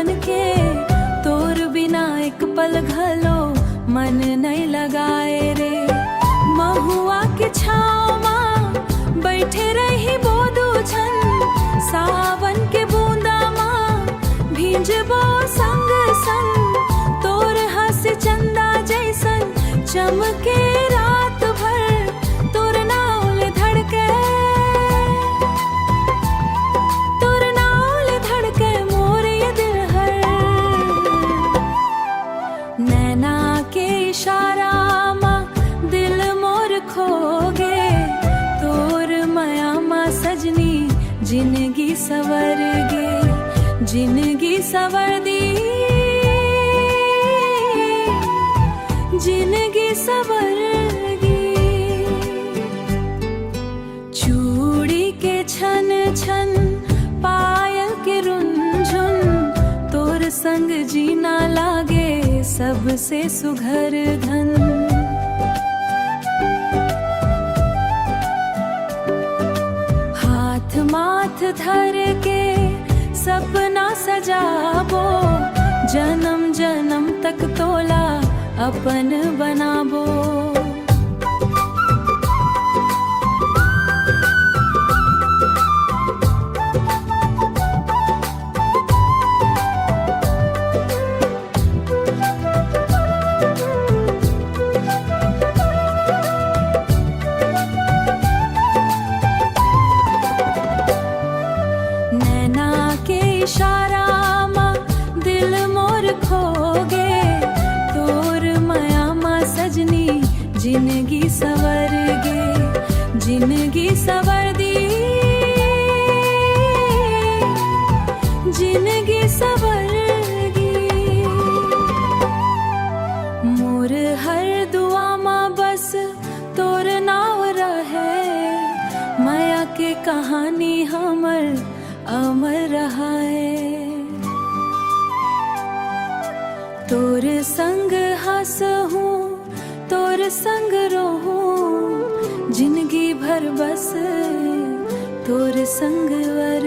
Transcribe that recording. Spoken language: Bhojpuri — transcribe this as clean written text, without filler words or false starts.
बन के, तोर बिना एक पल घलो मन नहीं लगाए रे। महुआ के छाँव माँ बैठे रही बोदू छन, सावन के बूंदा माँ भींजबो संग संग। तोर हंस चंदा जैसन चमके रात भर, तोर नाल धड़के, तोर नाल धड़के मोर ये दिल हर। नैना के इशारा माँ दिल मोर खोगे, तोर माया माँ सजनी जिंदगी सवर गे, जिंदगी सवर दी, जिंदगी सवर गी। चूड़ी के छन छन पायल के रुंझुन, तोर संग जीना लागे सबसे सुघर धन। हाथ माथ धर के सपना सजाबो, जन्म जन्म तक तोला अपन बनाबो। नैना के इशारा माँ दिल मोर खोगे, तोर माया माँ सजनी जिंदगी सवर गे, जिंदगी सवर दी, जिंदगी सवर गी। मोर हर दुआ माँ बस तोर नाव रहे, माया के कहानी हमर अमर रहा है। तोर संग हंसहूँ, तोर संग रोहूँ, जिंदगी भर बस तोर संग वर।